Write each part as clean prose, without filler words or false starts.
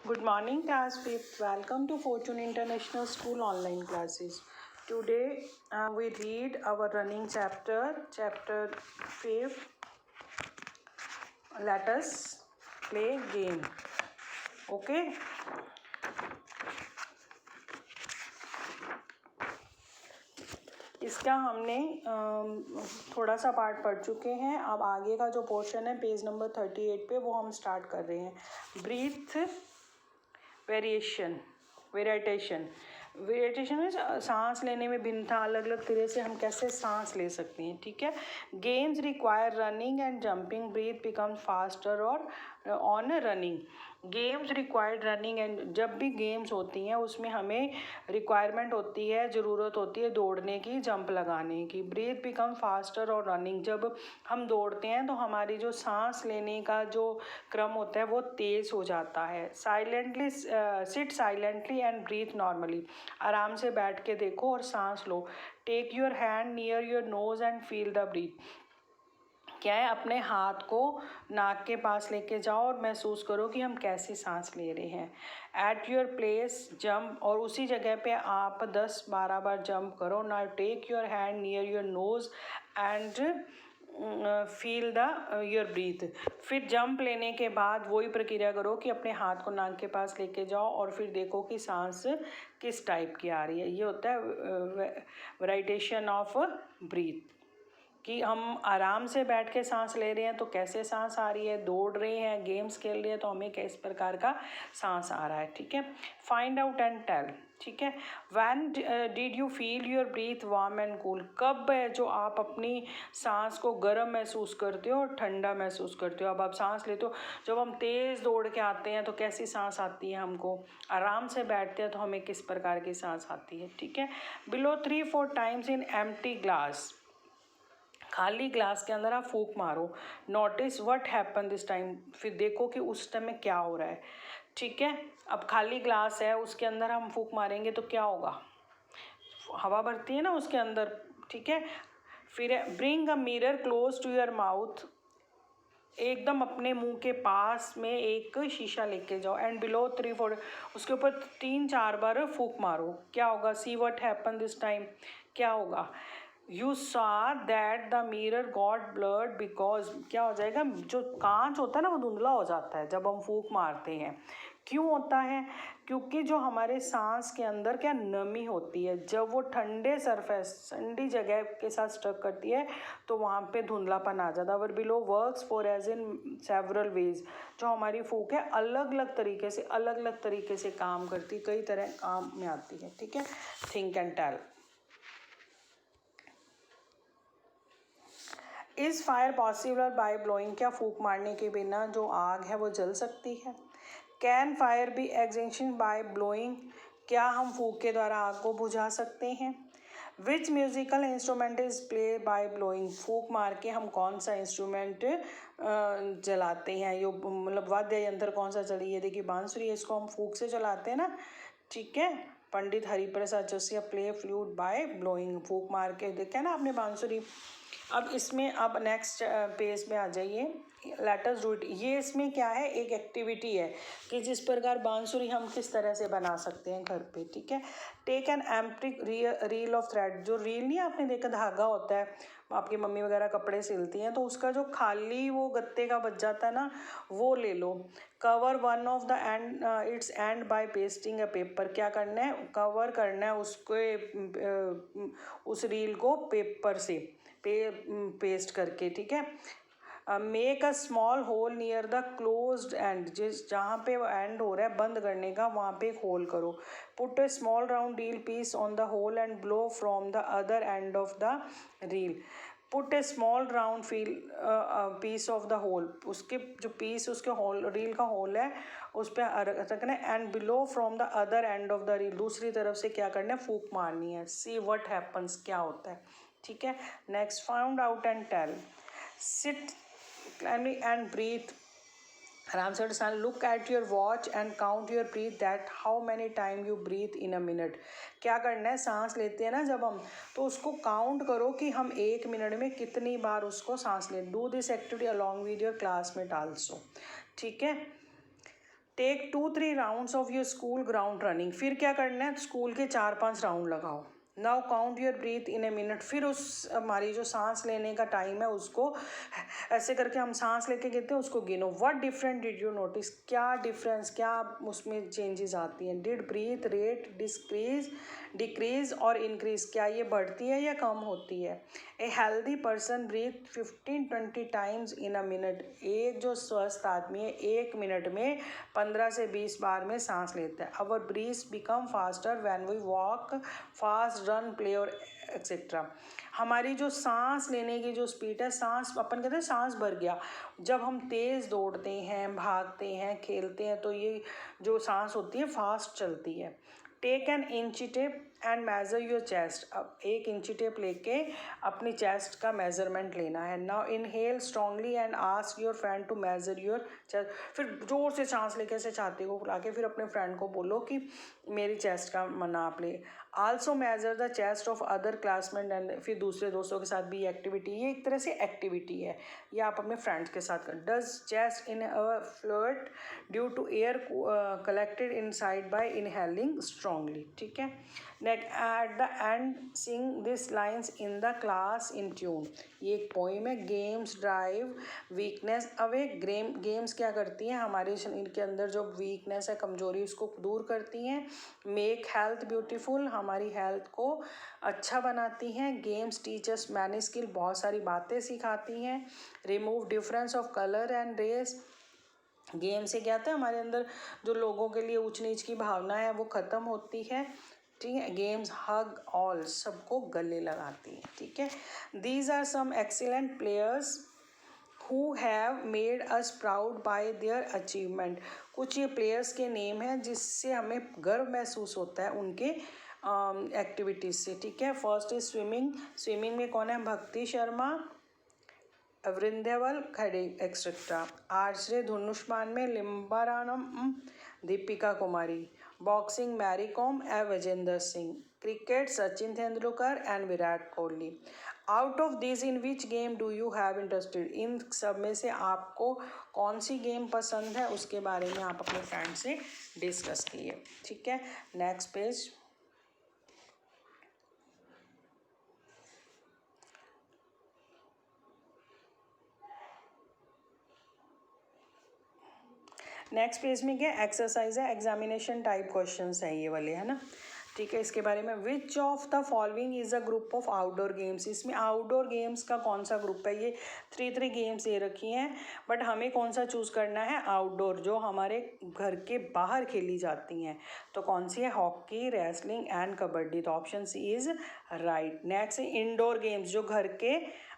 Good morning, class 5th. Welcome to Fortune International School online classes. Today we read our running chapter 5. Let us play game. Okay? इसका हमने थोड़ा सा part पढ़ चुके हैं. अब आगे का जो पोर्शन है पेज नंबर 38 पे वो हम स्टार्ट कर रहे हैं. ब्रीथ वेरिएटेशन में सांस लेने में भिन्नता, अलग अलग तरह से हम कैसे सांस ले सकते हैं. ठीक है. Games require running and jumping. Breath becomes faster और on running. Games required running and, जब भी गेम्स होती हैं उसमें हमें रिक्वायरमेंट होती है, ज़रूरत होती है दौड़ने की, जंप लगाने की. ब्रीथ बिकम फास्टर और रनिंग, जब हम दौड़ते हैं तो हमारी जो सांस लेने का जो क्रम होता है वो तेज़ हो जाता है. Silently sit silently and breathe normally. आराम से बैठ के देखो और सांस लो. Take your hand near your nose and feel the breath. क्या है, अपने हाथ को नाक के पास लेके जाओ और महसूस करो कि हम कैसी सांस ले रहे हैं. एट योर प्लेस जंप, और उसी जगह पे आप 10-12 बार जंप करो. ना take your hand near your nose and feel the your breath. फिर जंप लेने के बाद वही प्रक्रिया करो कि अपने हाथ को नाक के पास लेके जाओ और फिर देखो कि सांस किस टाइप की आ रही है. ये होता है वेरिएशन ऑफ ब्रीथ, कि हम आराम से बैठ के सांस ले रहे हैं तो कैसे सांस आ रही है, दौड़ रहे हैं, गेम्स खेल रहे हैं तो हमें किस प्रकार का सांस आ रहा है. ठीक है. Find out and tell. ठीक है. When did you feel your breath warm and cool. कब है जो आप अपनी सांस को गर्म महसूस करते हो और ठंडा महसूस करते हो. अब आप सांस लेते हो, जब हम तेज़ दौड़ के आते हैं तो कैसी सांस आती है हमको, आराम से बैठते हैं तो हमें किस प्रकार की सांस आती है. ठीक है. Below 3-4 times in empty glass. खाली ग्लास के अंदर आप फूंक मारो. Notice what happen this time. फिर देखो कि उस टाइम में क्या हो रहा है. ठीक है. अब खाली ग्लास है, उसके अंदर हम फूंक मारेंगे तो क्या होगा, हवा भरती है ना उसके अंदर. ठीक है. फिर bring a mirror close to your mouth. एकदम अपने मुंह के पास में एक शीशा लेके जाओ. एंड बिलो 3-4, उसके ऊपर 3-4 बार फूंक मारो. क्या होगा, see what happen this time. क्या होगा, you saw that the mirror got blurred because, क्या हो जाएगा, जो कांच होता है ना वो धुंधला हो जाता है जब हम फूंक मारते हैं. क्यों होता है, क्योंकि जो हमारे सांस के अंदर क्या नमी होती है, जब वो ठंडे सरफेस ठंडी जगह के साथ स्ट्रक करती है तो वहाँ पे धुंधलापन आ जाता है. Our blow works for us in several ways. जो हमारी फूंक है अलग अलग तरीके से काम करती, कई तरह काम में आती है. ठीक है. Think and tell. Is fire possible by blowing. क्या फूंक मारने के बिना जो आग है वो जल सकती है. Can fire be extinguished by blowing. क्या हम फूंक के द्वारा आग को बुझा सकते हैं. विच musical instrument is play by blowing. फूंक मार के हम कौन सा इंस्ट्रूमेंट जलाते हैं, यो मतलब वाद्य यंत्र कौन सा चलिए. ये देखिए बांसुरी, इसको हम फूंक से चलाते हैं ना. ठीक है. Pandit Hariprasad Joshi play flute by blowing. फूंक मार के देखा ना आपने बांसुरी. अब इसमें अब नेक्स्ट पेज में आ जाइए. Let us do it. ये इसमें क्या है, एक एक्टिविटी है कि जिस प्रकार बांसुरी हम किस तरह से बना सकते हैं घर पे. ठीक है. Take an empty reel of thread. जो रील नहीं आपने देखा, धागा होता है, आपकी मम्मी वगैरह कपड़े सिलती हैं तो उसका जो खाली वो गत्ते का बच जाता है ना, वो ले लो. Cover one of the end its end by pasting a paper. क्या करना है, कवर करना है उसको, उस रील को पेपर से पेस्ट करके. ठीक है. Make a small hole near the closed end. जिस जहाँ पे वो एंड हो रहा है बंद करने का, वहाँ पे एक होल करो. Put a small round reel piece on the hole and blow from the other end of the reel. Put a small round piece of the hole. उसके जो पीस उसके होल रील का होल है उस पर रखना है. And blow from the other end of the reel. दूसरी तरफ से क्या करना है, फूंक मारनी है. See what happens. क्या होता है. ठीक है. Next, found out and tell. Sit and breathe. आराम से understand. Look at your watch and count your breath that how many time you breathe in a minute. क्या करना है, सांस लेते हैं ना जब हम, तो उसको काउंट करो कि हम 1 मिनट में कितनी बार उसको सांस लें. Do this activity along with your classmate also. ठीक है. Take 2-3 rounds of your school ground running. फिर क्या करना है, स्कूल के 4-5 राउंड लगाओ। Now count your breath in a minute. फिर उस हमारी जो सांस लेने का टाइम है उसको ऐसे करके हम सांस लेके गिनते हैं, उसको गिनो। What different did you notice, क्या डिफरेंस, क्या उसमें चेंजेस आती हैं। डिड ब्रीथ रेट डिक्रीज और इंक्रीज, क्या ये बढ़ती है या कम होती है। A healthy person breathe 15-20 times in a minute. एक जो स्वस्थ आदमी है 1 मिनट में 15 से 20 बार में सांस लेता है। Our breath become faster when we walk fast, run, play और एक्सेट्रा। हमारी जो सांस लेने की जो स्पीड है, सांस अपन कहते हैं सांस भर गया, जब हम तेज़ दौड़ते हैं, भागते हैं, खेलते हैं, तो ये जो सांस होती है फास्ट चलती है। टेक एन इंची tape and major your chest. अब 1 इंची टेप लेके अपनी चेस्ट का मेजरमेंट लेना है। Now inhale strongly and ask your friend to measure your chest. फिर जोर से सांस लेके ऐसे छाती को फुला के फिर अपने फ्रेंड को बोलो कि मेरी चेस्ट का नाप ले। Also measure the chest of other classmate and, फिर दूसरे दोस्तों के साथ भी एक्टिविटी, ये एक तरह से एक्टिविटी है, ये आप अपने फ्रेंड्स के साथ करें। Does chest in a fluid due to air collected inside by inhaling strongly. ठीक है। Next, at the end sing this lines in the class in tune. ये एक पोइम है। Games drive weakness away. Games क्या करती हैं, हमारे शरीर के अंदर जो वीकनेस है, कमजोरी, उसको दूर करती हैं। मेक हेल्थ ब्यूटीफुल, हमारी हेल्थ को अच्छा बनाती हैं। गेम्स टीचर्स मैनी स्किल, बहुत सारी बातें सिखाती हैं। Remove difference of colour and race. Game से क्या होता है, हमारे अंदर जो लोगों के लिए ऊंच नीच की भावना है वो ख़त्म होती है। ठीक है। गेम्स हग ऑल, सबको गले लगाती है। ठीक है। These are some excellent players who have made us proud by their achievement। कुछ ये प्लेयर्स के नेम हैं जिससे हमें गर्व महसूस होता है उनके एक्टिविटीज़ से। ठीक है। First is swimming. स्विमिंग में कौन है, भक्ति शर्मा, वृंदेवल खड़े एक्सेट्रा। आर्चरी धनुष्मान में लिम्बारानम, Deepika Kumari. Boxing Mary Kom and Vijender Singh. Cricket Sachin Tendulkar and Virat Kohli. Out of this in which game do you have interested. इन सब में से आपको कौन सी गेम पसंद है उसके बारे में आप अपने फ्रेंड से डिस्कस कीजिए। ठीक है। Next page. नेक्स्ट पेज में क्या एक्सरसाइज है, एग्जामिनेशन टाइप क्वेश्चंस है ये वाले, है ना। ठीक है। इसके बारे में, which of the following is a group of outdoor games. इसमें आउटडोर गेम्स का कौन सा ग्रुप है। ये 3 गेम्स दे रखी हैं, बट हमें कौन सा चूज़ करना है, आउटडोर, जो हमारे घर के बाहर खेली जाती हैं। तो कौन सी है, हॉकी, रेसलिंग एंड कबड्डी। तो option C is right. Next है इंडोर गेम्स, जो घर के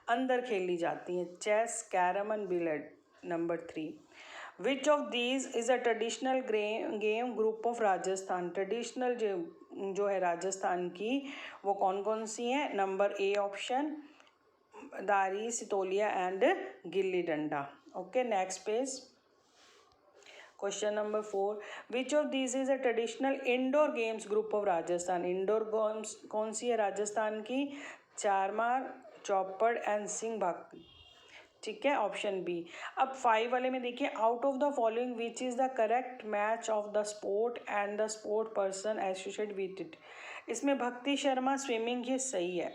अंदर खेली जाती हैं, chess, carrom and billiard. Number 3। Which of these is a traditional game group of Rajasthan. Traditional जो है राजस्थान की, वो कौन कौन सी हैं। नंबर ए ऑप्शन, दारी, Sitoliya and gilli danda. Okay. Next page. Question number 4, which of this is a traditional indoor games group of Rajasthan. Indoor games कौन सी है राजस्थान की, चारमार, चौपड़ एंड सिंह भाग। ठीक है। Option B. अब 5 वाले में देखिए, out of the following which is the correct match of the sport and the sport person associated with it. इसमें भक्ति शर्मा स्विमिंग ये सही है।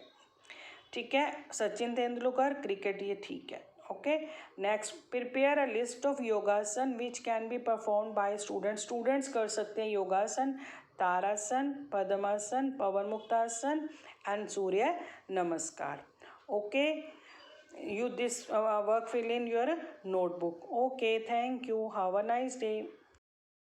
ठीक है। सचिन तेंदुलकर क्रिकेट ये ठीक है। Okay. Next, prepare a list of yogasan which can be perform by students. Students कर सकते हैं योगासन, तारासन, पद्मासन, पवन मुक्तासन एंड सूर्य नमस्कार। Okay. You this work fill in your notebook. Okay, thank you. Have a nice day.